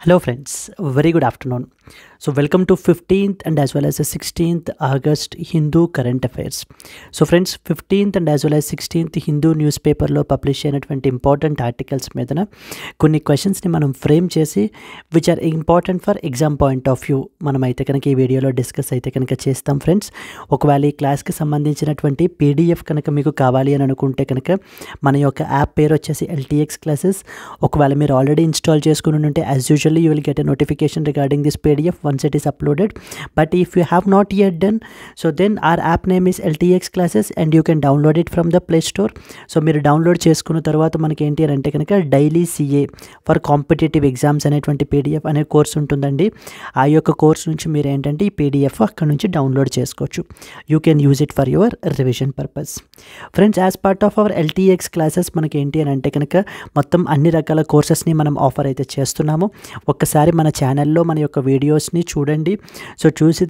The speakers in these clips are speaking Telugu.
Hello friends, very good afternoon. So welcome to 15th and as well as the 16th August Hindu current affairs. So friends, 15th and as well as 16th Hindu newspaper లో పబ్లిష్ అయినటువంటి ఇంపార్టెంట్ ఆర్టికల్స్ మీదన కొన్ని క్వశ్చన్స్ని మనం ఫ్రేమ్ చేసి which are important for exam point of view మనం అయితే కనుక ఈ వీడియోలో డిస్కస్ అయితే కనుక చేస్తాం ఫ్రెండ్స్. ఒకవేళ ఈ క్లాస్కి సంబంధించినటువంటి పీడిఎఫ్ కనుక మీకు కావాలి అని అనుకుంటే కనుక మన యొక్క యాప్ పేరు వచ్చేసి ఎల్టీఎక్స్ క్లాసెస్. ఒకవేళ మీరు ఆల్రెడీ ఇన్స్టాల్ చేసుకుని ఉంటే as usually you will get a notification regarding this PDF once it is uploaded. But if you have not yet done so, then our app name is LTX classes and you can download it from the Play Store. So మీరు డౌన్లోడ్ చేసుకున్న తర్వాత మనకి ఏంటి అని అంటే కనుక daily CA for competitive exams అనేటువంటి పీడిఎఫ్ అనే కోర్స్ ఉంటుందండి. ఆ యొక్క కోర్స్ నుంచి మీరు ఏంటంటే ఈ పీడిఎఫ్ అక్కడ నుంచి డౌన్లోడ్ చేసుకోవచ్చు. You can use it for your revision purpose. Friends, as part of our LTX classes మనకి ఏంటి అని అంటే కనుక మొత్తం అన్ని రకాల కోర్సెస్ని మనం ఆఫర్ అయితే చేస్తున్నాము. ఒక్కసారి మన ఛానల్లో మన యొక్క వీడియోస్ని చూడండి. సో చూసి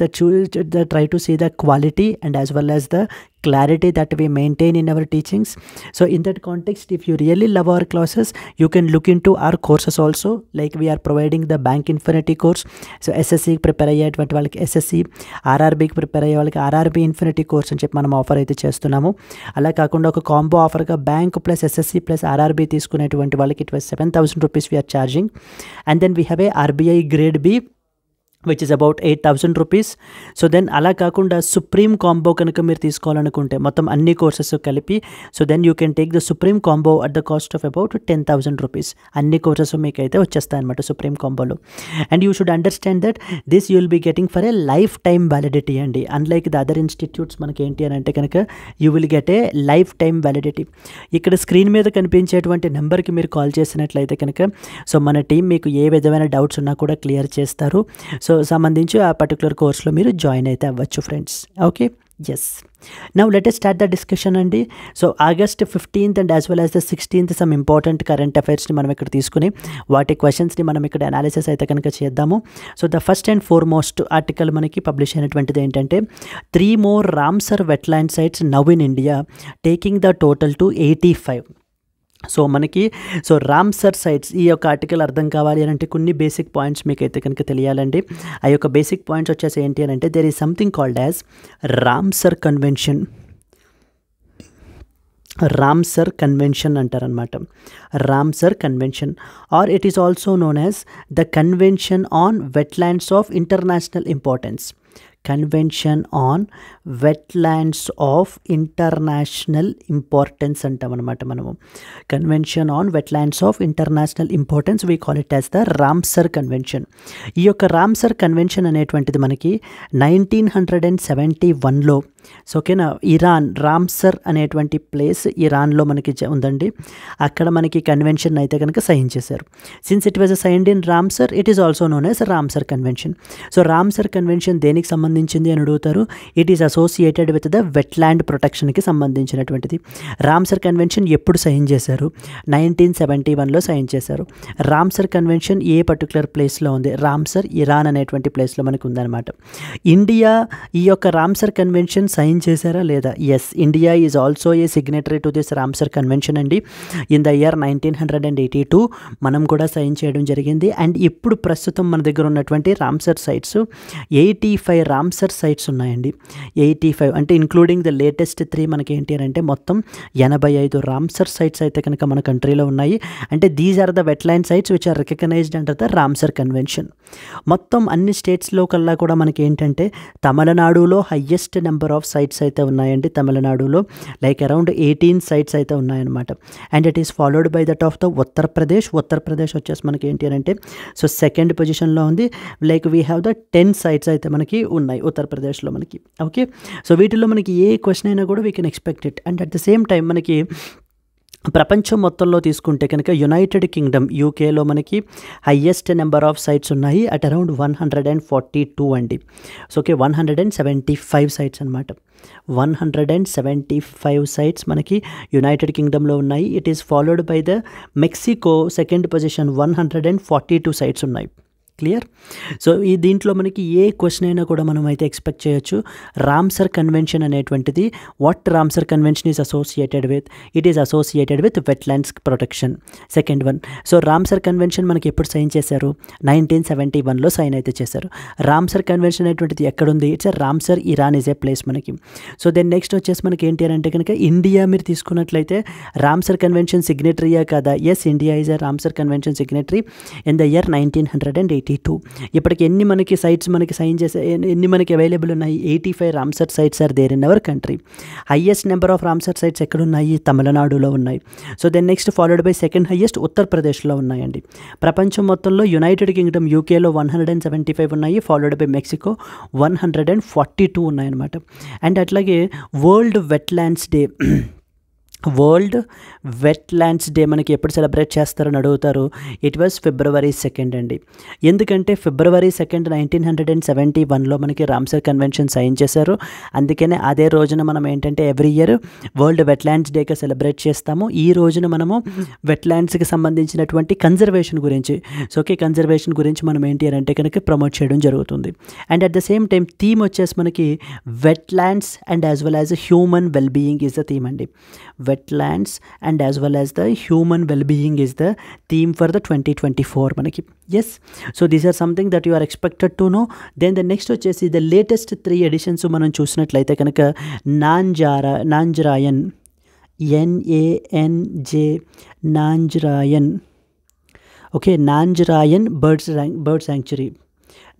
try to see the quality and as well as the clarity that we maintain in our teachings. So in that context, if you really love our classes, you can look into our courses also. Like we are providing the Bank Infinity course. So SSC prepare అయ్యేటువంటి వాళ్ళకి SSC, RRBకి ప్రిపేర్ అయ్యే వాళ్ళకి RRB Infinity course అని చెప్పి మనం ఆఫర్ అయితే చేస్తున్నాము. అలా కాకుండా ఒక కాంబో ఆఫర్గా bank plus SSC plus RRB తీసుకునేటువంటి వాళ్ళకి it was 7,000 rupees we are charging. And then we have a RBI grade B which is about 8,000 rupees. So then అలా కాకుండా సుప్రీం కాంబో కనుక మీరు తీసుకోవాలనుకుంటే మొత్తం అన్ని కోర్సెస్ కలిపి so then you can take the supreme combo at the cost of about 10,000 rupees. అన్ని కోర్సెస్ మీకు అయితే వచ్చేస్తాయి అనమాట సుప్రీం కాంబోలో. And you should understand that this you will be getting for a lifetime validity అండి. అన్లైక్ ద అదర్ ఇన్స్టిట్యూట్స్ మనకి ఏంటి అని అంటే కనుక you will get a lifetime validity. ఇక్కడ స్క్రీన్ మీద కనిపించేటువంటి నెంబర్కి మీరు కాల్ చేసినట్లయితే కనుక సో మన టీం మీకు ఏ విధమైన డౌట్స్ ఉన్నా కూడా క్లియర్ చేస్తారు. సో సంబంధించి ఆ పర్టికులర్ కోర్స్లో మీరు జాయిన్ అయితే అవ్వచ్చు friends. Okay, yes. Now let us start the discussion అండి. So August 15th and as well as the 16th some important current అఫైర్స్ని మనం ఇక్కడ తీసుకుని వాటి క్వశ్చన్స్ని మనం ఇక్కడ అనాలిసిస్ అయితే కనుక చేద్దాము. So the first and foremost article మనకి పబ్లిష్ అయినటువంటిది ఏంటంటే 3 more Ramsar wetland sites now in India taking the total to 85. So మనకి రామ్సర్ సైట్స్ ఈ యొక్క ఆర్టికల్ అర్థం కావాలి అని అంటే కొన్ని బేసిక్ పాయింట్స్ మీకు అయితే కనుక తెలియాలండి. ఆ యొక్క బేసిక్ పాయింట్స్ వచ్చేసి ఏంటి అని అంటే there is something called as Ramsar convention. Ramsar convention అంటారనమాట. Ramsar convention or it is also known as the convention on wetlands of international importance. Convention on wetlands of international importance అంటాం అనమాట మనము. Convention on wetlands of international importance we call it as the Ramsar convention. ఈ యొక్క రామ్సర్ కన్వెన్షన్ అనేటువంటిది మనకి 1971లో సో ఓకేనా ఇరాన్ రామ్సర్ అనేటువంటి ప్లేస్ ఇరాన్లో మనకి ఉందండి. అక్కడ మనకి కన్వెన్షన్ అయితే కనుక సైన్ చేశారు. Since it was signed in Ramsar it is also known as Ramsar convention. So Ramsar convention దేనికి సంబంధించింది అని అడుగుతారు. It is associated with the wetland ప్రొటెక్షన్కి సంబంధించినటువంటిది. రామ్సర్ కన్వెన్షన్ ఎప్పుడు సైన్ చేశారు? 1971లో సైన్ చేశారు. రామ్సర్ కన్వెన్షన్ ఏ పర్టికులర్ ప్లేస్లో ఉంది? రామ్సర్ ఇరాన్ అనేటువంటి ప్లేస్లో మనకు ఉందన్నమాట. ఇండియా ఈ యొక్క రామ్సర్ కన్వెన్షన్ సైన్ చేశారా లేదా? Yes, India is also a signatory to this Ramsar convention అండి. ఇన్ ద ఇయర్ 1982 మనం కూడా సైన్ చేయడం జరిగింది. అండ్ ఇప్పుడు ప్రస్తుతం మన దగ్గర ఉన్నటువంటి రామ్సర్ సైట్స్ 85 రామ్సర్ సైట్స్ ఉన్నాయండి. 85 అంటే ఇంక్లూడింగ్ ద లేటెస్ట్ 3 మనకి ఏంటి అని అంటే మొత్తం 85 రామ్సర్ సైట్స్ అయితే కనుక మన కంట్రీలో ఉన్నాయి. అంటే these are the wetland sites which are recognised under the Ramsar convention. మొత్తం అన్ని స్టేట్స్లో కల్లా కూడా మనకి ఏంటంటే తమిళనాడులో హయ్యెస్ట్ నెంబర్ ఆఫ్ సైట్స్ అయితే ఉన్నాయండి. తమిళనాడులో లైక్ అరౌండ్ 18 సైట్స్ అయితే ఉన్నాయన్నమాట. And it is followed by that of the Uttar Pradesh. Uttar Pradesh వచ్చేసి మనకి ఏంటి అని అంటే సో సెకండ్ పొజిషన్లో ఉంది. Like we have the 10 sites అయితే మనకి ఉన్నాయి ఉత్తరప్రదేశ్లో మనకి. ఓకే, సో వీటిల్లో మనకి ఏ క్వశ్చన్ అయినా కూడా we can expect it. And at the same time మనకి ప్రపంచం మొత్తంలో తీసుకుంటే కనుక యునైటెడ్ కింగ్డమ్ యూకేలో మనకి హయ్యెస్ట్ నెంబర్ ఆఫ్ సైట్స్ ఉన్నాయి అట్ అరౌండ్ 142 అండి. సో ఓకే, 175 సైట్స్ అనమాట. 175 సైట్స్ మనకి యునైటెడ్ కింగ్డమ్లో ఉన్నాయి. It is followed by the Mexico second position 142 sites ఉన్నాయి. క్లియర్. సో ఈ దీంట్లో మనకి ఏ క్వశ్చన్ అయినా కూడా మనం అయితే ఎక్స్పెక్ట్ చేయొచ్చు. రామ్సర్ కన్వెన్షన్ అనేటువంటిది what Ramsar convention is associated with, it is associated with wetlands protection. Second one, so Ramsar convention మనకి ఎప్పుడు సైన్ చేశారు, 1971లో సైన్ అయితే చేశారు. రామ్సర్ కన్వెన్షన్ అనేటువంటిది ఎక్కడుంది, it's Ramsar Iran is a place మనకి. సో దెన్ నెక్స్ట్ వచ్చేసి మనకి ఏంటి అని అంటే కనుక ఇండియా మీరు తీసుకున్నట్లయితే రామ్సర్ కన్వెన్షన్ సిగ్నేటరీయా కదా, yes India is a Ramsar convention signatory in the year 1982. ఇప్పటికి ఎన్ని మనకి సైట్స్ మనకి సైన్ చేసే ఎన్ని మనకి అవైలబుల్ ఉన్నాయి, 85 Ramsar sites are there in our country. Highest number of Ramsar sites ఎక్కడున్నాయి, తమిళనాడులో ఉన్నాయి. So then next followed by second highest ఉత్తరప్రదేశ్లో ఉన్నాయండి. ప్రపంచం మొత్తంలో యునైటెడ్ కింగ్డమ్ యూకేలో 175 ఉన్నాయి, ఫాలోడ్ బై మెక్సికో 142 ఉన్నాయన్నమాట. అండ్ అట్లాగే world wetlands day, world wetlands day మనకి ఎప్పుడు సెలబ్రేట్ చేస్తారని అడుగుతారు. ఇట్ వాజ్ February 2 అండి. ఎందుకంటే February 2, 1971లో మనకి రామ్సర్ కన్వెన్షన్ సైన్ చేశారు. అందుకనే అదే రోజున మనం ఏంటంటే ఎవ్రీ ఇయర్ వరల్డ్ వెట్లాండ్స్ డేగా సెలబ్రేట్ చేస్తాము. ఈ రోజున మనము వెట్లాండ్స్కి సంబంధించినటువంటి కన్జర్వేషన్ గురించి, సో ఓకే కన్జర్వేషన్ గురించి మనం ఏంటి అంటే కనుక ప్రమోట్ చేయడం జరుగుతుంది. And at the same time theme వచ్చేసి మనకి wetlands and as well as human wellbeing is the theme అండి. Wetlands and as well as the human well-being is the theme for the 2024 manaki. Yes, so these are something that you are expected to know. Then the next వచ్చేసి the latest 3 editions మనం చూసినట్లయితే కనుక Nanjarayan Nanjarayan okay Nanjarayan bird sanctuary,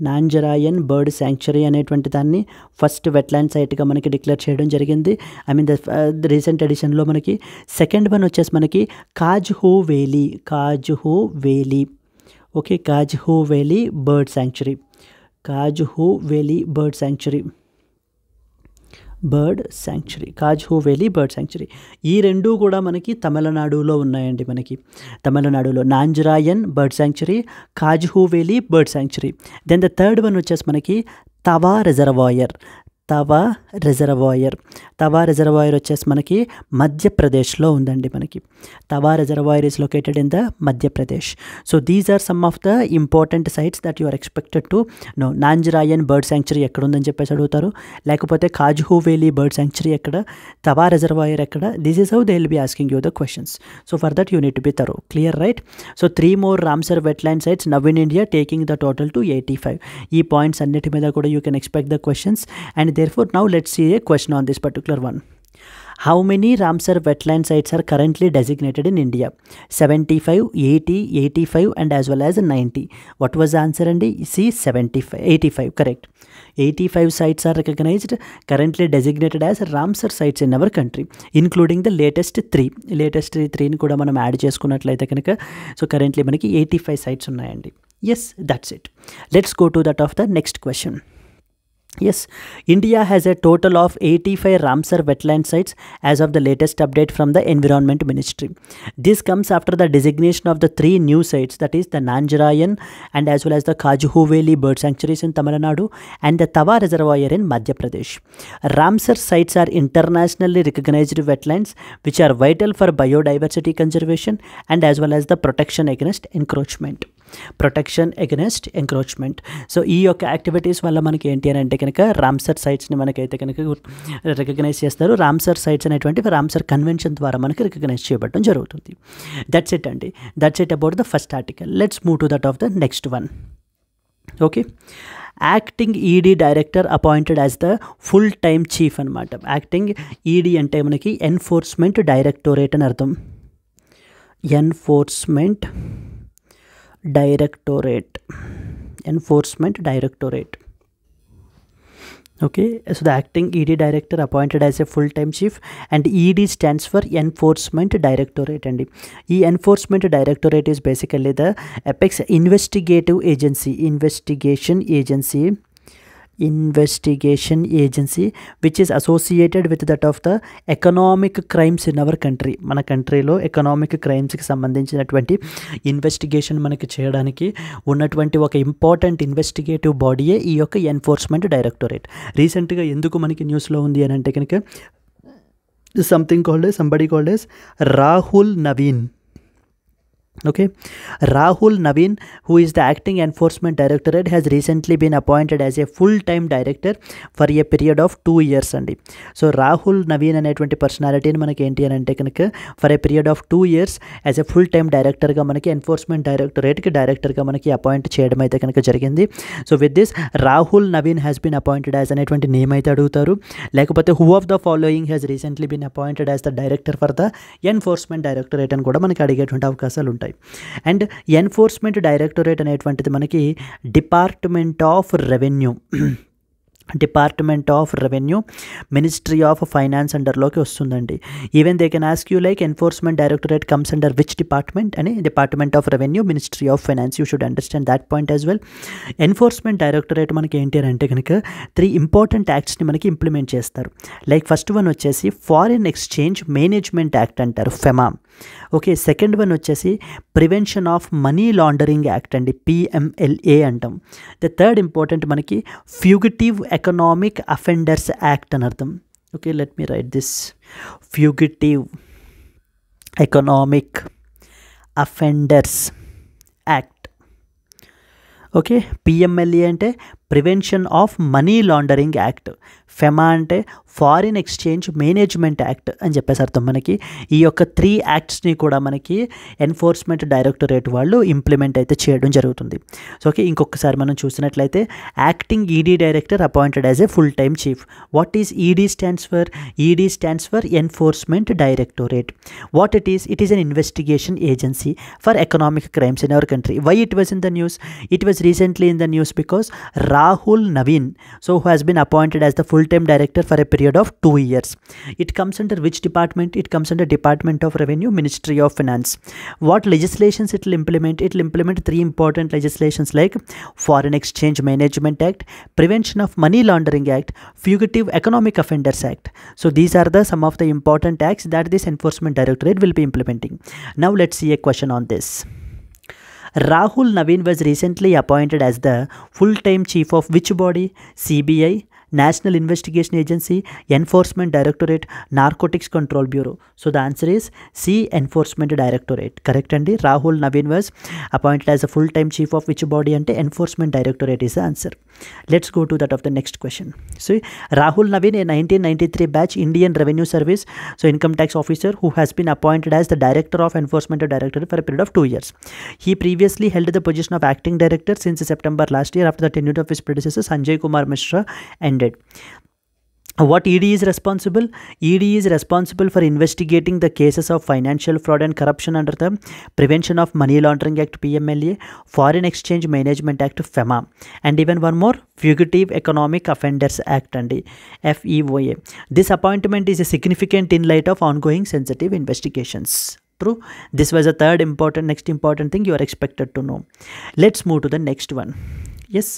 Nanjarayan bird sanctuary అనేటువంటి దాన్ని ఫస్ట్ వెట్లాండ్ సైట్గా మనకి డిక్లేర్ చేయడం జరిగింది. ఐ మీన్ ద రీసెంట్ ఎడిషన్లో మనకి. సెకండ్ వన్ వచ్చేసి మనకి Kazhuveli okay Kazhuveli bird sanctuary, Kazhuveli bird sanctuary Kazhuveli bird sanctuary. ఈ రెండు కూడా మనకి తమిళనాడులో ఉన్నాయండి. మనకి తమిళనాడులో Nanjarayan bird sanctuary, Kazhuveli bird sanctuary. Then the third one వచ్చేసి మనకి తవా రిజర్వాయర్ వచ్చేసి మనకి మధ్యప్రదేశ్లో ఉందండి. మనకి Tawa reservoir is located in the Madhya Pradesh. So these are some of the important sites that you are expected to know. Nanjarayan bird sanctuary ఎక్కడ ఉందని చెప్పేసి అడుగుతారు, లేకపోతే కాజ్హూ వ్యాలీ బర్డ్ శాంక్చురీ ఎక్కడ, తవా రిజర్వాయర్ ఎక్కడ. This is how they will be asking you the questions. So for that you need to be thorough. Clear right. So 3 more Ramsar wetland sites now in India taking the total to 85. ఈ పాయింట్స్ అన్నిటి మీద కూడా you can expect the questions. And therefore now let's see a question on this particular one. How many Ramsar wetland sites are currently designated in India? 75, 80, 85 and as well as 90. What was the answer andi? C 75, 85 correct. 85 sites are recognized, currently designated as Ramsar sites in our country, including the latest 3. Latest 3 ni kuda manam add చేసుకున్నట్లయితే కనుక so currently మనకి 85 sites ఉన్నాయండి. Yes, that's it. Let's go to that of the next question. Yes, India has a total of 85 Ramsar wetland sites as of the latest update from the Environment Ministry. This comes after the designation of the 3 new sites, that is the Nanjarayan and as well as the Kajuhu Valley bird sanctuaries in Tamil Nadu and the Tava Reservoir in Madhya Pradesh. Ramsar sites are internationally recognized wetlands which are vital for biodiversity conservation and as well as the protection against encroachment. So ఈ యొక్క యాక్టివిటీస్ వల్ల మనకి ఏంటి అని అంటే కనుక రామ్సర్ సైట్స్ని మనకైతే కనుక రికగ్నైజ్ చేస్తారు. రామ్సర్ సైట్స్ అనేటువంటి రామ్సర్ కన్వెన్షన్ ద్వారా మనకి రికగ్నైజ్ చేయబడడం జరుగుతుంది. దట్స్ ఇట్ అండి. That's it about the first article. Let's move to that of the next one. Okay, acting ED director appointed as the full time chief అనమాట. యాక్టింగ్ ఈడీ అంటే మనకి ఎన్ఫోర్స్మెంట్ డైరెక్టరేట్ అని అర్థం. Enforcement directorate. Okay, so the acting ED director appointed as a full-time chief and ED stands for Enforcement Directorate. And the Enforcement Directorate is basically the apex investigation agency which is associated with that of the economic crimes in our country. మన కంట్రీలో ఎకనామిక్ క్రైమ్స్కి సంబంధించినటువంటి ఇన్వెస్టిగేషన్ మనకి చేయడానికి ఉన్నటువంటి ఒక ఇంపార్టెంట్ ఇన్వెస్టిగేటివ్ బాడీయే ఈ యొక్క ఎన్ఫోర్స్మెంట్ డైరెక్టరేట్. రీసెంట్గా ఎందుకు మనకి న్యూస్లో ఉంది అని అంటే కనుక somebody called as Rahul Naveen. Okay, Rahul Naveen, who is the acting enforcement directorate, has recently been appointed as a full-time director for a period of 2 years అండి. సో రాహుల్ నవీన్ అనేటువంటి పర్సనాలిటీని మనకి ఏంటి అని అంటే కనుక for a period of 2 years as a full time డైరెక్టర్గా మనకి ఎన్ఫోర్స్మెంట్ డైరెక్టరేట్కి డైరెక్టర్గా మనకి అపాయింట్ చేయడం అయితే కనుక జరిగింది. So with this Rahul Naveen has been appointed as అనేటువంటి నేమ్ అయితే అడుగుతారు, లేకపోతే who of the following has recently been appointed as the director for the enforcement directorate అని కూడా మనకి అడిగేటువంటి అవకాశాలు ఉంటాయి. అండ్ ఎన్ఫోర్స్మెంట్ డైరెక్టరేట్ అనేటువంటిది మనకి department of revenue ministry of finance అండర్లోకి వస్తుందండి. Even they can ask you like enforcement directorate comes under which department అని, department of revenue ministry of finance. You should understand that point as well. Enforcement directorate మనకి ఏంటి అని అంటే కనుక 3 ఇంపార్టెంట్ యాక్ట్స్ని మనకి ఇంప్లిమెంట్ చేస్తారు. లైక్ ఫస్ట్ వన్ వచ్చేసి ఫారిన్ ఎక్స్చేంజ్ మేనేజ్మెంట్ యాక్ట్ అంటారు, ఫెమా. ఓకే, సెకండ్ వన్ వచ్చేసి prevention of money laundering act అండి, PMLA అంటాం. ద థర్డ్ ఇంపార్టెంట్ మనకి ఫ్యూగిటివ్ ఎకనామిక్ అఫెండర్స్ యాక్ట్ అని అర్థం. Okay, let me write this, fugitive economic offenders act. Okay, PMLA అంటే prevention of money laundering act, FEMA అంటే ఫారిన్ ఎక్స్చేంజ్ మేనేజ్మెంట్ యాక్ట్ అని చెప్పేసి అర్థం. మనకి ఈ యొక్క 3 యాక్ట్స్ని కూడా మనకి ఎన్ఫోర్స్మెంట్ డైరెక్టరేట్ వాళ్ళు ఇంప్లిమెంట్ అయితే చేయడం జరుగుతుంది. సో ఓకే, ఇంకొకసారి మనం చూసినట్లయితే acting ED director appointed as a full time chief. What is ED stands for? ED stands for enforcement directorate. What it is an investigation agency for economic crimes in our country. Why it was in the news? It was recently in the news because Rahul Naveen, so who has been appointed as the full-time director for a period of 2 years. It comes under which department? It comes under Department of Revenue, Ministry of Finance. What legislations it will implement? It will implement 3 important legislations like Foreign Exchange Management Act, Prevention of Money Laundering Act, Fugitive Economic Offenders Act. So these are the some of the important acts that this Enforcement Directorate will be implementing. Now let's see a question on this. Rahul Naveen was recently appointed as the full-time chief of which body? CBI, National Investigation Agency, Enforcement Directorate, Narcotics Control Bureau. So the answer is C, Enforcement Directorate. Correct andi. Rahul Naveen was appointed as a full-time chief of which body ante Enforcement Directorate is the answer. Let's go to that of the next question. So Rahul Naveen, a 1993 batch Indian Revenue Service, so income tax officer who has been appointed as the Director of Enforcement Directorate for a period of 2 years. He previously held the position of acting director since September last year after the tenure of his predecessor Sanjay Kumar Mishra ended. What ED is responsible? ED is responsible for investigating the cases of financial fraud and corruption under the Prevention of Money Laundering Act, PMLA, Foreign Exchange Management Act, FEMA, and even one more, Fugitive Economic Offenders Act and FEOA. This appointment is significant in light of ongoing sensitive investigations. True. This was a next important thing you are expected to know. Let's move to the next one. Yes,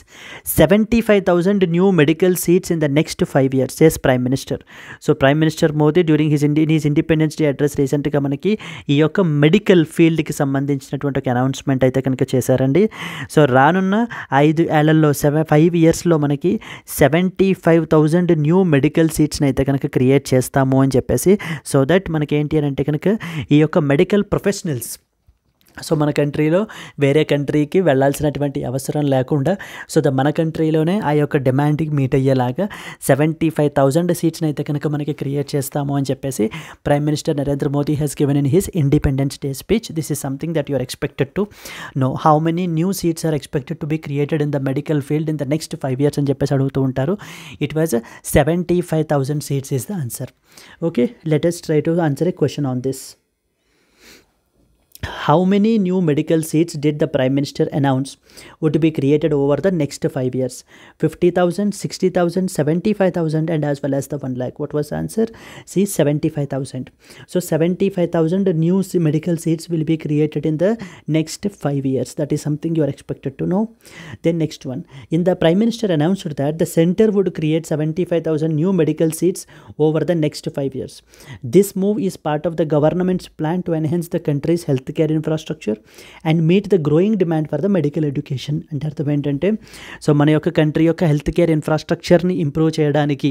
75,000 new medical seats in the next 5 years, says Prime Minister. So Prime Minister Modi during his Independence Day address recently మనకి ఈ యొక్క మెడికల్ ఫీల్డ్కి సంబంధించినటువంటి ఒక అనౌన్స్మెంట్ అయితే కనుక చేశారండి. సో రానున్న 5 ఏళ్లలో 5 ఇయర్స్లో మనకి 75,000 న్యూ మెడికల్ సీట్స్ని అయితే కనుక క్రియేట్ చేస్తాము అని చెప్పేసి, సో దట్ మనకి ఏంటి అని అంటే కనుక ఈ యొక్క మెడికల్ ప్రొఫెషనల్స్ సో మన కంట్రీలో వేరే కంట్రీకి వెళ్ళాల్సినటువంటి అవసరం లేకుండా సో మన కంట్రీలోనే ఆ యొక్క డిమాండ్కి మీట్ అయ్యేలాగా 75,000 సీట్స్ని అయితే కనుక మనకి క్రియేట్ చేస్తాము అని చెప్పేసి prime minister Narendra Modi has given in his independence day speech. This is something that you are expected to know. How many new seats are expected to be created in the medical field in the next 5 years అని చెప్పేసి అడుగుతూ ఉంటారు. It was 75,000 seats is the answer. Okay, let us try to answer a question on this. How many new medical seats did the Prime Minister announce would be created over the next 5 years? 50,000, 60,000, 75,000 and as well as the 1 lakh. What was the answer? C, 75,000. So 75,000 new medical seats will be created in the next 5 years. That is something you are expected to know. Then next one. In the Prime Minister announced that the centre would create 75,000 new medical seats over the next 5 years. This move is part of the government's plan to enhance the country's healthcare infrastructure and meet the growing demand for the medical education. అంటే అర్థం ఏంటంటే సో మన యొక్క కంట్రీ యొక్క హెల్త్ కేర్ ఇన్ఫ్రాస్ట్రక్చర్ని ఇంప్రూవ్ చేయడానికి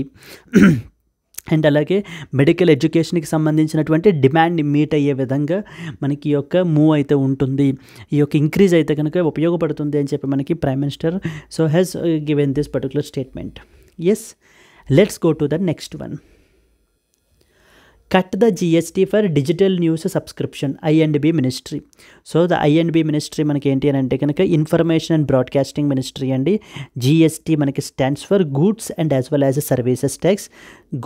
అండ్ అలాగే మెడికల్ ఎడ్యుకేషన్కి సంబంధించినటువంటి డిమాండ్ని మీట్ అయ్యే విధంగా మనకి ఈ యొక్క మూవ్ అయితే ఉంటుంది, ఈ యొక్క ఇంక్రీజ్ అయితే కనుక ఉపయోగపడుతుంది అని చెప్పి మనకి prime minister so has given this particular statement. Yes, let's go to the next one. Cut the GST for digital news subscription, I&B ministry. So the I&B ministry మనకి ఏంటి అని అంటే కనుక ఇన్ఫర్మేషన్ అండ్ బ్రాడ్కాస్టింగ్ మినిస్ట్రీ అండి. GST మనకి stands for goods and as well as services tax,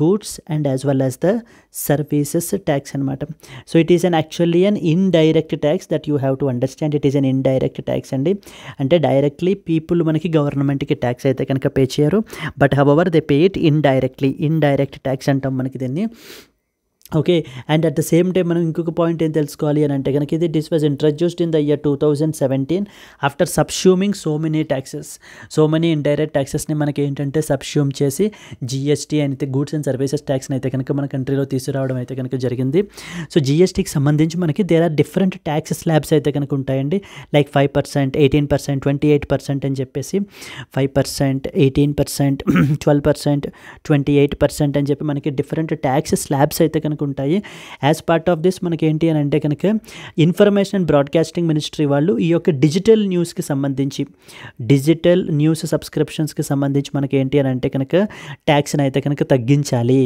goods and as well as the services tax అనమాట. So it is an actually an indirect tax that you have to understand. It is an indirect tax అండి, అంటే డైరెక్ట్లీ పీపుల్ మనకి గవర్నమెంట్కి ట్యాక్స్ అయితే కనుక పే చేయరు, but however they pay it indirectly. Indirect tax అంటాం మనకి దీన్ని. Okay, and at the same time మనం ఇంకొక పాయింట్ ఏం తెలుసుకోవాలి అని అంటే కనుక ఇది this was introduced in the year 2017 after subsuming so many taxes, so many indirect ట్యాక్సెస్ని మనకి ఏంటంటే సబ్ష్యూమ్ చేసి జిఎస్టీ అయితే గూడ్స్ అండ్ సర్వీసెస్ ట్యాక్స్ని అయితే కనుక మన కంట్రీలో తీసుకురావడం అయితే కనుక జరిగింది. సో జిఎస్టీకి సంబంధించి మనకి there are different tax slabs అయితే కనుక ఉంటాయండి, లైక్ 5%, 18%, 28% అని చెప్పేసి 5%, 18%, 12%, 28% అని చెప్పి మనకి డిఫరెంట్ ట్యాక్స్ స్లాబ్స్ అయితే కనుక ఉంటాయి. యాజ్ పార్ట్ ఆఫ్ దిస్ మనకి ఏంటి అని అంటే కనుక ఇన్ఫర్మేషన్ అండ్ బ్రాడ్కాస్టింగ్ మినిస్ట్రీ వాళ్ళు ఈ యొక్క డిజిటల్ న్యూస్కి సంబంధించి, డిజిటల్ న్యూస్ సబ్స్క్రిప్షన్స్కి సంబంధించి మనకి ఏంటి అని అంటే కనుక ట్యాక్స్ని అయితే కనుక తగ్గించాలి.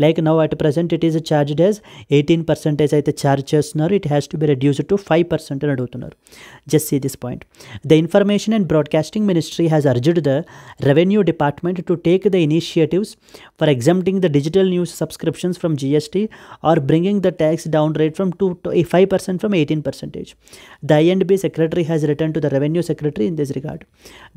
Like now at present it is charged as 18% అయితే ఛార్జ్ చేస్తున్నారు, it has to be reduced to 5% అని అడుగుతున్నారు. Just see this point. The information and broadcasting ministry has urged the revenue department to take the initiatives for exempting the digital news subscriptions from GST or bringing the tax down rate from 5% from 18%. The I&B secretary has written to the revenue secretary in this regard.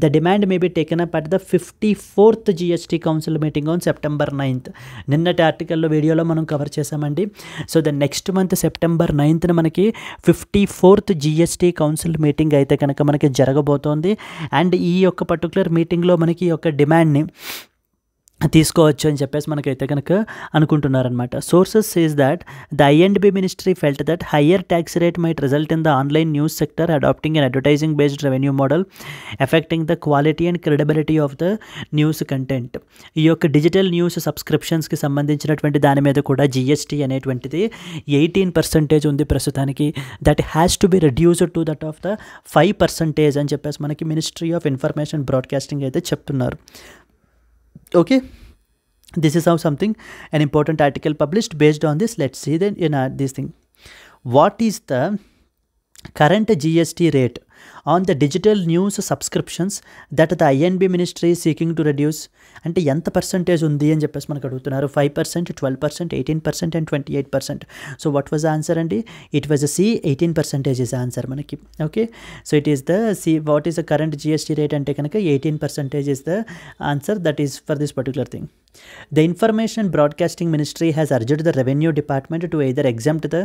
The demand may be taken up at the 54th GST council meeting on September 9th. నిన్నటి ఆర్టికల్లో వీడియోలో మనం కవర్ చేసామండి. So the next month September 9th మనకి 54th GST కౌన్సిల్ మీటింగ్ అయితే కనుక మనకి జరగబోతోంది. అండ్ ఈ యొక్క పర్టికులర్ మీటింగ్లో మనకి ఈ యొక్క డిమాండ్ని తీసుకోవచ్చు అని చెప్పేసి మనకైతే కనుక అనుకుంటున్నారనమాట. Sources says that the I&B ministry felt that higher tax rate might result in the online news sector adapting and advertising based revenue model affecting the quality and credibility of the news content. ఈ యొక్క డిజిటల్ న్యూస్ సబ్స్క్రిప్షన్స్కి సంబంధించినటువంటి దాని మీద కూడా GST అనేటువంటిది 18% ఉంది ప్రస్తుతానికి. That has to be reduced to that of the 5% అని చెప్పేసి మనకి మినిస్ట్రీ ఆఫ్ ఇన్ఫర్మేషన్ బ్రాడ్కాస్టింగ్ అయితే చెప్తున్నారు. Okay, this is how something, an important article published based on this. Let's see then in this thing. What is the current GST rate on the digital news subscriptions that the I&B ministry is seeking to reduce? అంటే ఎంత పర్సంటేజ్ ఉంది అని చెప్పేసి మనకు అడుగుతున్నారు. 5%, 12%, 18% and 28%. So what was the answer అండి? It was C 18% is answer మనకి. Okay, so it is the C what is the current GST rate అంటే కనుక 18% is the answer that is for this particular thing. The Information and Broadcasting Ministry has urged the Revenue Department to either exempt the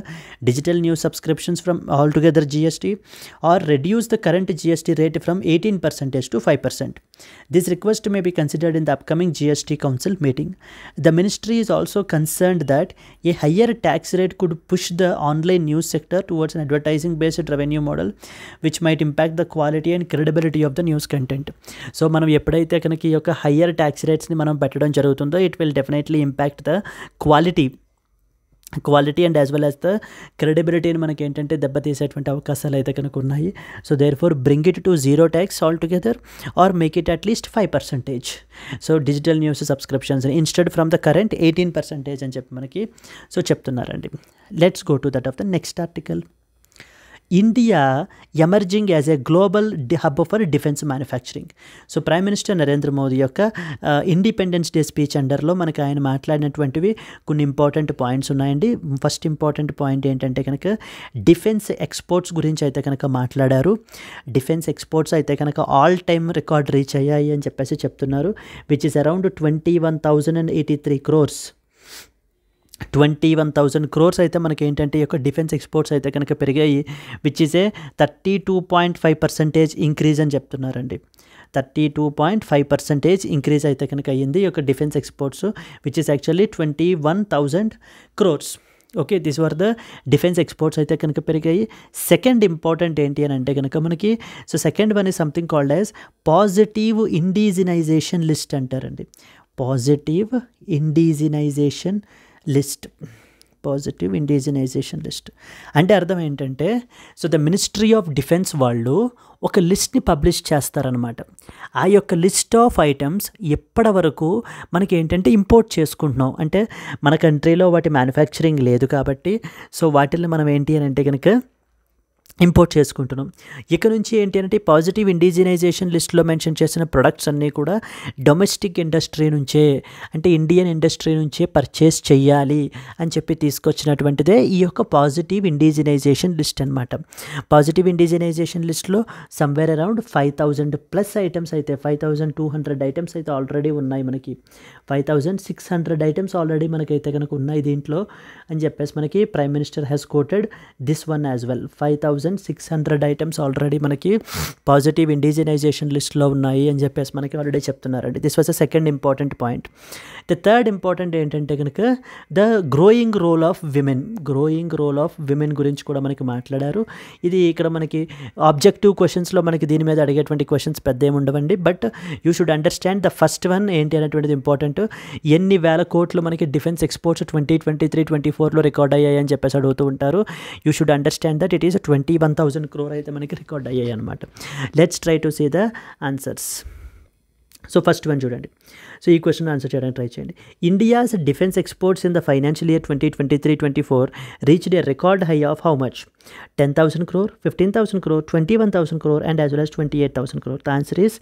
digital news subscriptions from altogether GST or reduce the current GST rate from 18% to 5%. This request may be considered in the upcoming GST Council meeting. The ministry is also concerned that a higher tax rate could push the online news sector towards an advertising-based revenue model, which might impact the quality and credibility of the news content. So, మనం ఎప్పుడైతే కనుక ఈ యొక్క హయ్యర్ ట్యాక్స్ రేట్స్ని మనం పెట్టడం జరుగుతుందో it will definitely impact the quality and as well as the క్రెడిబిలిటీని మనకి ఏంటంటే దెబ్బతీసేటువంటి అవకాశాలు అయితే కనుక ఉన్నాయి. So therefore bring it to zero tax altogether or make it at least 5%. So digital news subscriptions instead from the current 18% అని చెప్పి మనకి సో చెప్తున్నారండి. Let's go to that of the next article. India emerging as a global hub for defence manufacturing. So prime minister Narendra Modi యొక్క ఇండిపెండెన్స్ డే స్పీచ్ అండర్లో మనకి ఆయన మాట్లాడినటువంటివి కొన్ని ఇంపార్టెంట్ పాయింట్స్ ఉన్నాయండి. ఫస్ట్ ఇంపార్టెంట్ పాయింట్ ఏంటంటే కనుక డిఫెన్స్ ఎక్స్పోర్ట్స్ గురించి అయితే కనుక మాట్లాడారు. డిఫెన్స్ ఎక్స్పోర్ట్స్ అయితే కనుక ఆల్ టైమ్ రికార్డ్ రీచ్ అయ్యాయి అని చెప్పేసి చెప్తున్నారు, which is around 21,083 crores. 21,000 crores అయితే మనకి ఏంటంటే ఈ యొక్క డిఫెన్స్ ఎక్స్పోర్ట్స్ అయితే కనుక పెరిగాయి, విచ్ ఈజ్ ఏ 32.5% ఇంక్రీజ్ అని చెప్తున్నారండి. 32.5% ఇంక్రీజ్ అయితే కనుక అయ్యింది ఈ యొక్క defence exports, which is actually 21,000 crores. Okay, this were the defence exports అయితే కనుక పెరిగాయి. సెకండ్ ఇంపార్టెంట్ ఏంటి అని అంటే కనుక మనకి so second one is something called as positive indigenisation list అంటారండి. Positive indigenisation list. Positive indigenisation list అంటే అర్థం ఏంటంటే, so the ministry of defence వాళ్ళు ఒక లిస్ట్ని పబ్లిష్ చేస్తారనమాట. ఆ యొక్క లిస్ట్ ఆఫ్ ఐటమ్స్ ఎప్పటి వరకు మనకి ఏంటంటే ఇంపోర్ట్ చేసుకుంటున్నాం, అంటే మన కంట్రీలో వాటి మ్యానుఫ్యాక్చరింగ్ లేదు కాబట్టి సో వాటిని మనం ఏంటి అని అంటే కనుక ఇంపోర్ట్ చేసుకుంటున్నాం. ఇక నుంచి ఏంటి అంటే పాజిటివ్ ఇండిజినైజేషన్ లిస్ట్లో మెన్షన్ చేసిన ప్రొడక్ట్స్ అన్నీ కూడా డొమెస్టిక్ ఇండస్ట్రీ నుంచే, అంటే ఇండియన్ ఇండస్ట్రీ నుంచే పర్చేస్ చెయ్యాలి అని చెప్పి తీసుకొచ్చినటువంటిదే ఈ యొక్క పాజిటివ్ ఇండిజినైజేషన్ లిస్ట్ అనమాట. పాజిటివ్ ఇండిజినైజేషన్ లిస్ట్లో సమ్వేర్ అరౌండ్ 5000+ ఐటమ్స్ అయితే 5200 ఐటమ్స్ అయితే ఆల్రెడీ ఉన్నాయి మనకి. 5600 ఐటమ్స్ ఆల్రెడీ మనకైతే కనుక ఉన్నాయి దీంట్లో అని చెప్పేసి మనకి prime minister has quoted this one as well. 5600 items already మనకి పాజిటివ్ ఇండిజినైజేషన్ లిస్ట్లో ఉన్నాయి అని చెప్పేసి మనకి ఆల్రెడీ చెప్తున్నారండి. This was the second important point. The third important ఏంటంటే కనుక the growing role of women గురించి కూడా మనకి మాట్లాడారు. ఇది ఇక్కడ మనకి ఆబ్జెక్టివ్ క్వశ్చన్స్లో మనకి దీని మీద అడిగేటువంటి క్వశ్చన్స్ పెద్ద ఏమి ఉండవండి, but you should understand the first one ఏంటి అనేటువంటిది ఇంపార్టెంట్. ఎన్ని వేల కోట్లు మనకి డిఫెన్స్ ఎక్స్పోర్ట్స్ 2023-24లో రికార్డ్ అయ్యాయి అని చెప్పేసి అడుగుతూ ఉంటారు. You should understand that it is 21,000 crore అయితే మనకి రికార్డ్ అయ్యాయి అనమాట. Let's try to see the answers. So first one చూడండి. సో ఈ క్వశ్చన్ ఆన్సర్ చేయడానికి ట్రై చేయండి. India's defence exports in the financial year 2023-24 reached a record high of how much? 10,000 crore, 15,000 crore, 21,000 crore and as well as 28,000 crore. The answer is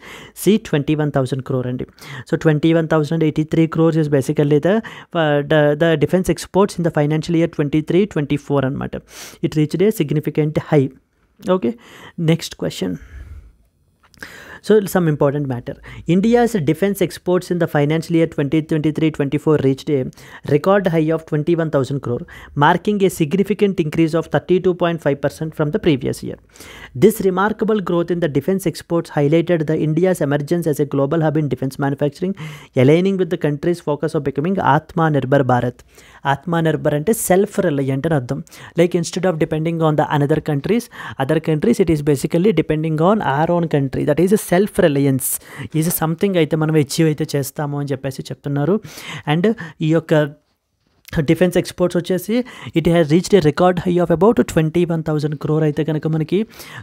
C, 21,000 crore అండి. So 21,083 crores is basically the defense exports in the financial year 23-24 అనమాట. It reached a significant high. Okay, next question. So some important matter. India's defense exports in the financial year 2023-24 reached a record high of 21,000 crore, marking a significant increase of 32.5% from the previous year. This remarkable growth in the defense exports highlighted the India's emergence as a global hub in defense manufacturing, aligning with the country's focus of becoming Atmanirbhar Bharat. Atmanirbhar ante self-reliant అని అర్థం. Like instead of depending on the other countries, it is basically depending on our own country. That is a self Reliance is something అయితే మనం అచీవ్ అయితే చేస్తాము అని చెప్పేసి చెప్తున్నారు. అండ్ ఈ యొక్క డిఫెన్స్ ఎక్స్పోర్ట్స్ వచ్చేసి it has reached a record high of about 21,000 crore అయితే కనుక మనకి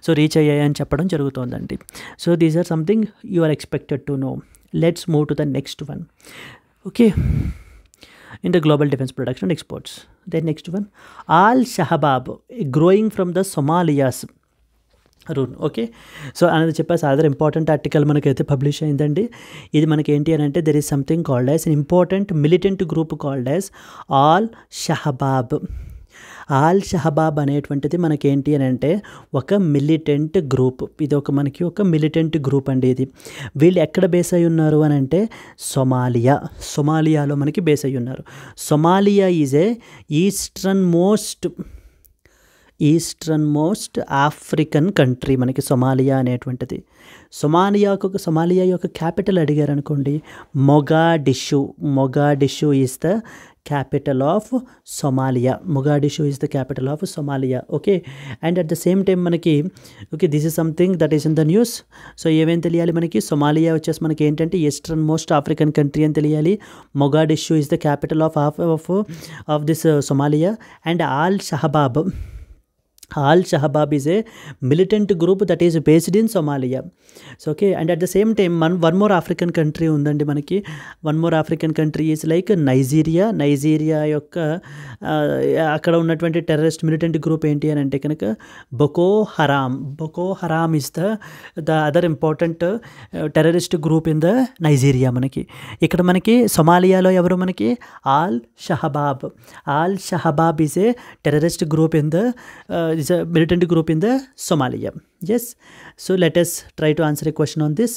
సో రీచ్ అయ్యాయని చెప్పడం జరుగుతుందండి. So these are something you are expected to know. Let's move to the next one. Okay, in the global defense production and exports. The next one, Al Shahabab growing from the Somalias రూన్. ఓకే, సో అనేది చెప్పేసి అదర్ ఇంపార్టెంట్ ఆర్టికల్ మనకైతే పబ్లిష్ అయిందండి. ఇది మనకి ఏంటి అని అంటే there is something called as an important militant group called as Al Shabaab. Al Shabaab అనేటువంటిది మనకేంటి అని అంటే ఒక మిలిటెంట్ గ్రూప్. ఇది మనకి ఒక మిలిటెంట్ గ్రూప్ అండి. ఇది వీళ్ళు ఎక్కడ బేస్ అయి ఉన్నారు అని అంటే సొమాలియాలో మనకి బేస్ అయి ఉన్నారు. Somalia is a eastern most African country మనకి సొమాలియా అనేటువంటిది. సొమాలియా యొక్క క్యాపిటల్ అడిగారు అనుకోండి, Mogadishu is the capital of Somalia. Okay, and at the same time మనకి okay this is something that is in the news. So ఏమేం తెలియాలి మనకి? సొమాలియా వచ్చేసి మనకి ఏంటంటే ఈస్టర్న్ మోస్ట్ ఆఫ్రికన్ కంట్రీ అని తెలియాలి. Mogadishu is the capital of this Somalia. And Al Shabaab is a militant group that is based in Somalia. So okay, and at the same time one more African country ఉందండి మనకి. one more African country is like Nigeria యొక్క అక్కడ ఉన్నటువంటి టెర్రరిస్ట్ మిలిటెంట్ గ్రూప్ ఏంటి అని అంటే కనుక Boko Haram is the other important terrorist group in the Nigeria. మనకి ఇక్కడ మనకి సొమాలియాలో ఎవరు మనకి Al Shabaab is a terrorist group in the is a militant group in the Somalia. Yes, so let us try to answer a question on this.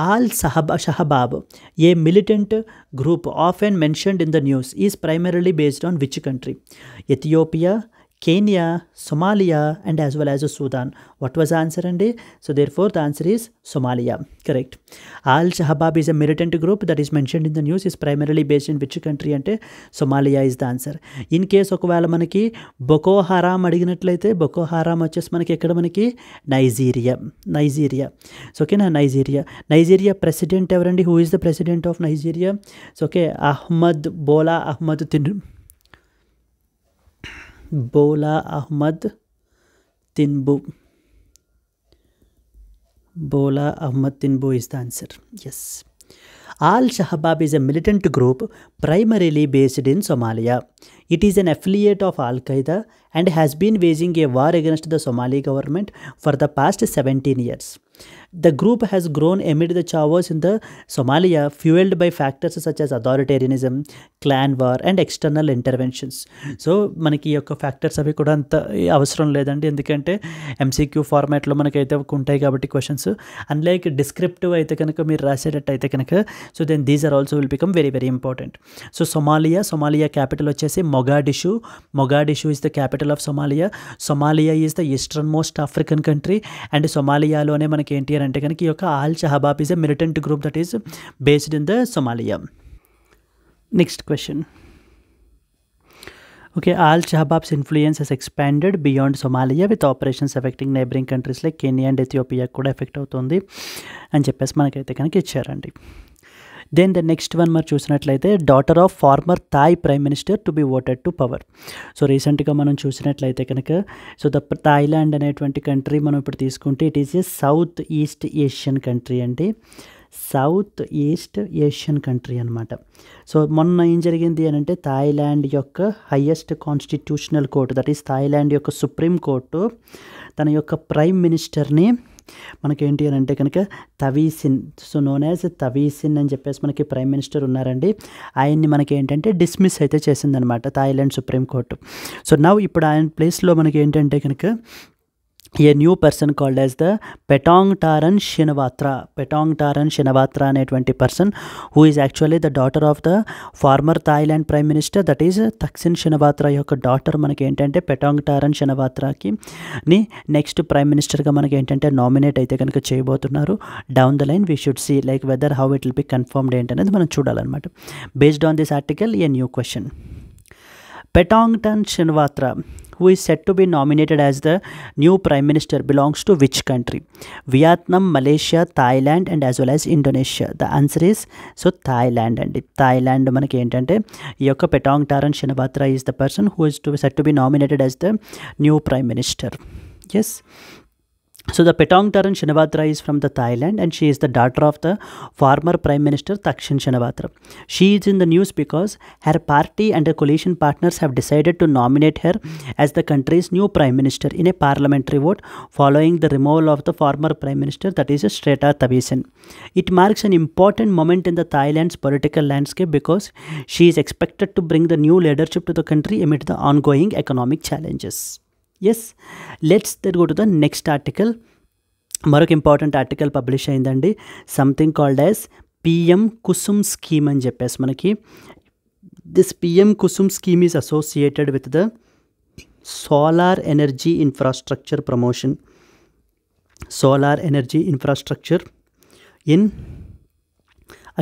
Al Shahabab, a militant group often mentioned in the news, is primarily based on which country? Ethiopia, Kenya, Somalia, and as well as Sudan. What was the answer అండి? So therefore the answer is Somalia. Correct. Al-Shabaab is a militant group that is mentioned in the news, is primarily based in which country అంటే Somalia is the answer. In case ఒకవేళ మనకి బొకో హరామ్ అడిగినట్లయితే బొకో హరామ్ వచ్చేసి మనకి ఎక్కడ మనకి నైజీరియా. సో ఓకేనా, నైజీరియా ప్రెసిడెంట్ ఎవరండి? Who is the president of Nigeria? So okay, Bola Ahmed Tinubu is the answer. Yes. Al-Shabaab is a militant group primarily based in Somalia. It is an affiliate of Al-Qaeda and has been waging a war against the Somali government for the past 17 years. The group has grown amid the chaos in the Somalia, fueled by factors such as authoritarianism, clan war and external interventions. So మనకి ఈ యొక్క ఫ్యాక్టర్స్ అవి కూడా అంత అవసరం లేదండి, ఎందుకంటే ఎంసీక్యూ ఫార్మాట్లో మనకైతే ఉంటాయి కాబట్టి క్వశ్చన్స్. అన్లైక్ డిస్క్రిప్టివ్ అయితే కనుక మీరు రాసేటట్టయితే కనుక so then these are also will become very very important. So Somalia capital వచ్చేసి Mogadishu is the capital of Somalia is the eastern most African country. And సొమాలియాలోనే మనకి ఏంటి అని అంటే కనుక ఈ యొక్క Al-Shabaab is a militant group that is based in the Somalia. Next question. Okay, Al-Shabaab's influence has expanded beyond Somalia with operations affecting neighboring countries like Kenya and Ethiopia కూడా ఎఫెక్ట్ అవుతుంది అని చెప్పేసి మనకైతే కనుక ఇచ్చారండి. దెన్ ద నెక్స్ట్ వన్ మరి చూసినట్లయితే daughter of former Thai prime minister to be voted to power. So రీసెంట్గా మనం చూసినట్లయితే కనుక సో థాయిలాండ్ అనేటువంటి కంట్రీ మనం ఇప్పుడు తీసుకుంటే it is a south east Asian country అండి, సౌత్ ఈస్ట్ ఏషియన్ కంట్రీ అనమాట. సో మొన్న ఏం జరిగింది అని అంటే థాయిలాండ్ యొక్క highest constitutional court, that is Thailand యొక్క సుప్రీం కోర్టు తన యొక్క ప్రైమ్ మినిస్టర్ని మనకేంటి అని అంటే కనుక తవీసిన్, సో నోన్ యాజ్ తవీసిన్ అని చెప్పేసి మనకి ప్రైమ్ మినిస్టర్ ఉన్నారండి, ఆయన్ని మనకి ఏంటంటే డిస్మిస్ అయితే చేసిందనమాట Thailand supreme court. So now ఇప్పుడు ఆయన ప్లేస్లో మనకి ఏంటంటే కనుక a new person called as the Paetongtarn Shinawatra అనేటువంటి person who is actually the daughter of the former Thailand prime minister, that is Thaksin Shinawatra యొక్క డాటర్ మనకి ఏంటంటే పెటాంగ్ టారన్ షినవాత్రాకి నెక్స్ట్ ప్రైమ్ మినిస్టర్గా మనకి ఏంటంటే నామినేట్ అయితే కనుక చేయబోతున్నారు. Down the line we should see like whether how it will be confirmed ఏంటనేది మనం చూడాలన్నమాట. Based on this article a new question. Petong Tan Shinawatra, who is set to be nominated as the new Prime Minister, belongs to which country? Vietnam, Malaysia, Thailand and as well as Indonesia. The answer is so Thailand and Thailand manaki entante ee yokka Petong Taran Shinawatra is the person who is set to be nominated as the new Prime Minister. Yes. So the Petong Taran Shinawatra is from the Thailand and she is the daughter of the former Prime Minister Thaksin Shinawatra. She is in the news because her party and her coalition partners have decided to nominate her as the country's new Prime Minister in a parliamentary vote following the removal of the former Prime Minister, that is Srettha Thavisin. It marks an important moment in the Thailand's political landscape because she is expected to bring the new leadership to the country amid the ongoing economic challenges. Yes, let's then go to the next article. మరొక ఇంపార్టెంట్ ఆర్టికల్ పబ్లిష్ అయిందండి, something called as PM Kusum scheme అని చెప్పేసి మనకి. This PM Kusum scheme is associated with the solar energy infrastructure promotion, solar energy infrastructure in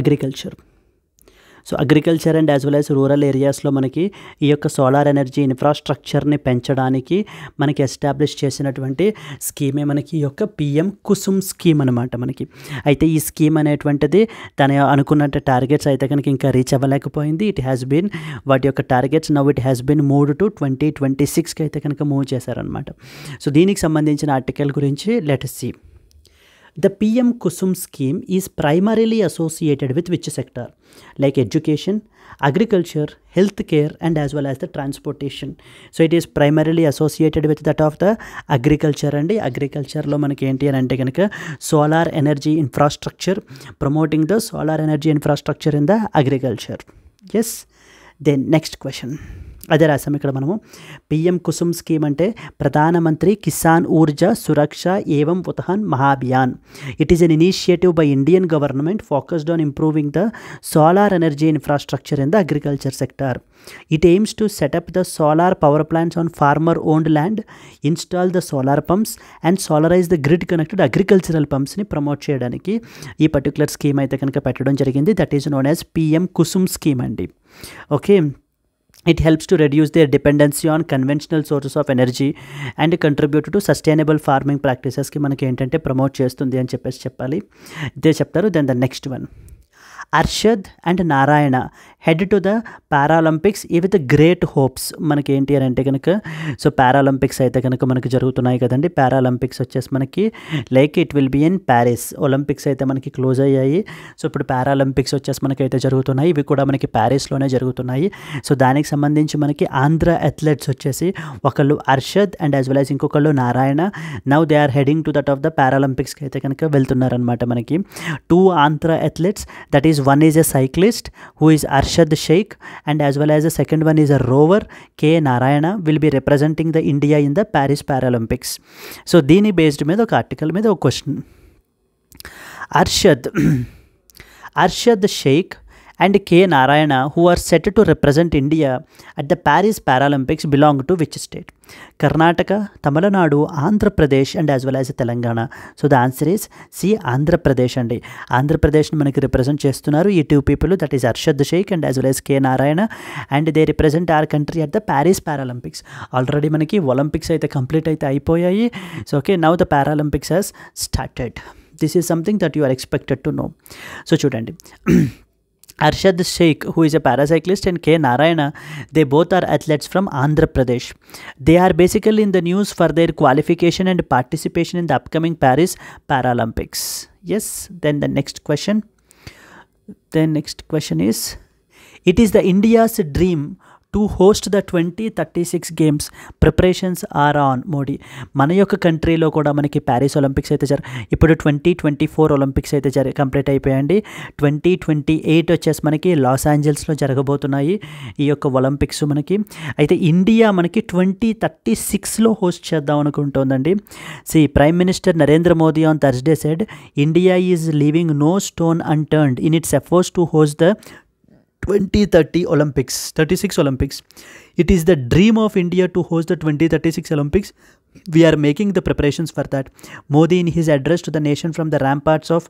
agriculture. So agriculture and as well as rural ఏరియాస్లో మనకి ఈ యొక్క సోలార్ ఎనర్జీ ఇన్ఫ్రాస్ట్రక్చర్ని పెంచడానికి మనకి ఎస్టాబ్లిష్ చేసినటువంటి స్కీమే మనకి ఈ యొక్క పిఎం కుసుమ్ స్కీమ్ అనమాట మనకి. అయితే ఈ స్కీమ్ అనేటువంటిది తన అనుకున్నట్టు టార్గెట్స్ అయితే కనుక ఇంకా రీచ్ అవ్వలేకపోయింది. ఇట్ హ్యాస్ బీన్ వాటి యొక్క targets now it has been moved to 2026కి అయితే కనుక మూవ్ చేశారనమాట. సో దీనికి సంబంధించిన ఆర్టికల్ గురించి let us see. The PM Kusum scheme is primarily associated with which sector? Like education, agriculture, healthcare and as well as the transportation. So it is primarily associated with that of the agriculture and agriculture lo manaki enti ani ante ganaka solar energy infrastructure, promoting the solar energy infrastructure in the agriculture. Yes. Then next question. అదే రాసాం ఇక్కడ మనము. పిఎం కుసుమ్ స్కీమ్ అంటే Pradhanmantri Kisan Urja Suraksha evam Utthan Mahabhiyan. It is an initiative by Indian government focused on improving the solar energy infrastructure in the agriculture sector. It aims to set up the solar power plants on farmer owned land, install the solar pumps and solarise the grid connected agricultural పంప్స్ని ప్రమోట్ చేయడానికి ఈ పర్టికులర్ స్కీమ్ అయితే కనుక పెట్టడం జరిగింది. That is known as PM Kusum scheme అండి. Okay, it helps to reduce their dependency on conventional sources of energy and contribute to sustainable farming practices కి మనకి ఏంటంటే ప్రమోట్ చేస్తుంది అని చెప్పాలి. ఇదే చెప్తారు. Then the next one, Arshad and Narayana head to the Paralympics with great hopes. మనకి ఏంటి అని అంటే కనుక సో పారాలింపిక్స్ అయితే కనుక మనకి జరుగుతున్నాయి కదండి. పారాలింపిక్స్ వచ్చేసి మనకి like it will be in Paris. Olympics అయితే మనకి క్లోజ్ అయ్యాయి. సో ఇప్పుడు పారాలింపిక్స్ వచ్చేసి మనకైతే జరుగుతున్నాయి. ఇవి కూడా మనకి ప్యారిస్లోనే జరుగుతున్నాయి. సో దానికి సంబంధించి మనకి ఆంధ్ర అథ్లెట్స్ వచ్చేసి ఒకళ్ళు Arshad and as well as ఇంకొకళ్ళు Narayana. Now they are heading to that of the పారాలింపిక్స్కి అయితే కనుక వెళ్తున్నారనమాట. మనకి 2 Andhra athletes, that is one is a cyclist who is Arshad Sheikh and as well as the second one is a rower K Narayana will be representing the India in the Paris Paralympics. So దీని బేస్డ్ మీద ఒక ఆర్టికల్ మీద ఒక question. Arshad Sheikh and K Narayana who are set to represent India at the Paris Paralympics belong to which state? Karnataka, Tamil Nadu, Andhra Pradesh and as well as Telangana. So the answer is C, Andhra Pradesh అండి. Andhra Pradesh ని మనకి రిప్రజెంట్ చేస్తున్నారు ఈ 2 people, that is Arshad Sheikh and as well as K Narayana, and they represent our country at the Paris Paralympics. Already మనకి ఒలింపిక్స్ అయితే కంప్లీట్ అయితే అయిపోయాయి. So okay, now the Paralympics has started. This is something that you are expected to know. So చూడండి, Arshad Sheikh, who is a paracyclist, and K Narayana, they both are athletes from Andhra Pradesh. They are basically in the news for their qualification and participation in the upcoming Paris Paralympics. Yes, then the next question. is, it is the India's dream to host the 2036 games. Preparations are on. Modi మన యొక్క కంట్రీలో కూడా మనకి ప్యారిస్ ఒలింపిక్స్ అయితే ఇప్పుడు 2024 ఒలింపిక్స్ అయితే కంప్లీట్ అయిపోయాయండి. 2028 వచ్చేసి మనకి లాస్ ఏంజల్స్లో జరగబోతున్నాయి ఈ యొక్క ఒలింపిక్స్ మనకి. అయితే ఇండియా మనకి 2036లో హోస్ట్ చేద్దాం అనుకుంటుందండి. Prime minister Narendra Modi on Thursday said India is leaving no stone unturned in its efforts to host the 2030 Olympics, 36 Olympics. It is the dream of India to host the 2036 Olympics. We are making the preparations for that. Modi in his address to the nation from the ramparts of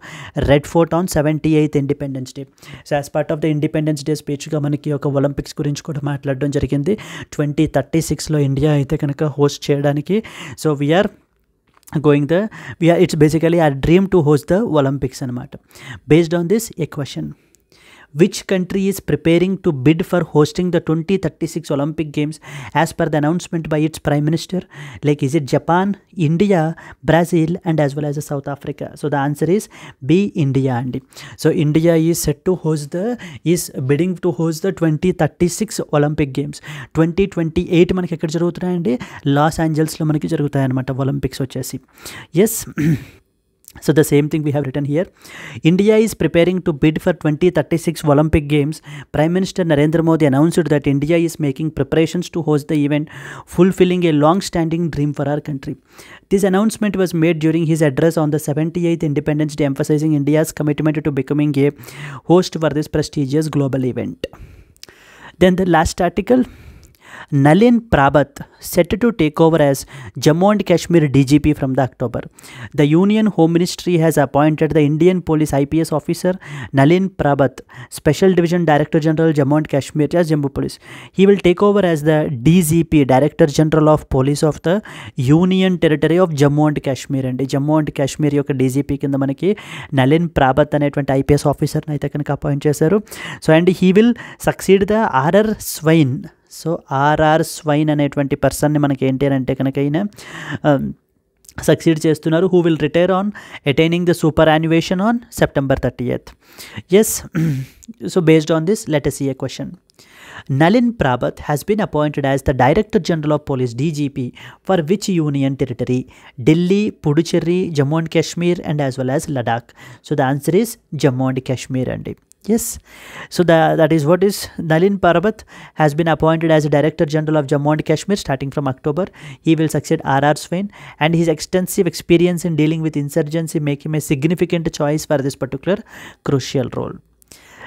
Red Fort on 78th Independence Day. So as part of the Independence Day speech గా మనకి ఒక ఒలింపిక్స్ గురించి కూడా మాట్లాడడం జరిగింది. 2036లో ఇండియా అయితే కనుక హోస్ట్ చేయడానికి. So we are it's basically our dream to host the Olympics అనమాట. Based on this, a question. Which country is preparing to bid for hosting the 2036 Olympic Games as per the announcement by its Prime Minister? Like, is it Japan, India, Brazil and as well as South Africa? So the answer is B, India andi. So India is set to bidding to host the 2036 Olympic Games. 2028 మనకి ఎక్కడ జరుగుతాయండి? లాస్ ఏంజల్స్లో మనకి జరుగుతాయి అన్నమాట ఒలింపిక్స్ వచ్చేసి. Yes. So the same thing we have written here. India is preparing to bid for 2036 Olympic Games. Prime Minister Narendra Modi announced that India is making preparations to host the event, fulfilling a long-standing dream for our country. This announcement was made during his address on the 78th Independence Day, emphasizing India's commitment to becoming a host for this prestigious global event. Then the last article. Nalin Prabhat set to take over as Jammu and Kashmir DGP from the October. The Union Home Ministry has appointed the Indian Police IPS officer Nalin Prabhat, Special Division Director General Jammu and Kashmir as Jammu Police. He will take over as the DGP, Director General of Police of the Union Territory of Jammu and Kashmir. And Jammu and Kashmir యొక్క DGP కింద మనకి నలిన్ ప్రాబత్ అనేటువంటి ఐపీఎస్ ఆఫీసర్ని అయితే కనుక అపాయింట్ చేశారు. So and he will succeed the R R Swain. So R R Swain అనేటువంటి పర్సన్ని మనకి ఏంటి అని అంటే కనుక అయినా సక్సీడ్ చేస్తున్నారు. Who will retire on attaining the superannuation on September 30th. Yes. So based on this let us see a question. Nalin Prabhat has been appointed as the Director General of Police DGP for which union territory? Delhi, Puducherry, Jammu and Kashmir and as well as Ladakh. So the answer is Jammu and Kashmir andi. Yes, so that is what is Nalin Parbat has been appointed as a Director General of Jammu and Kashmir starting from October. He will succeed R.R. Swain, and his extensive experience in dealing with insurgency make him a significant choice for this particular crucial role.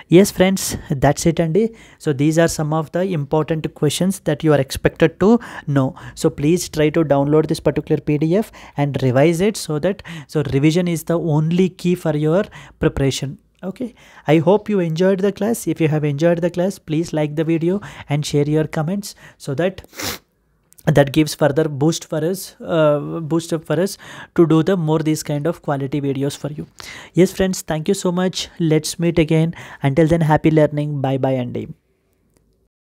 Yes friends, that's it Andy. So these are some of the important questions that you are expected to know. So please try to download this particular PDF and revise it, so that revision is the only key for your preparation. Okay, I hope you enjoyed the class. If you have enjoyed the class, please like the video and share your comments, so that gives further boost for us to do the more these kind of quality videos for you. Yes friends, thank you so much. Let's meet again. Until then, happy learning. Bye bye Andy.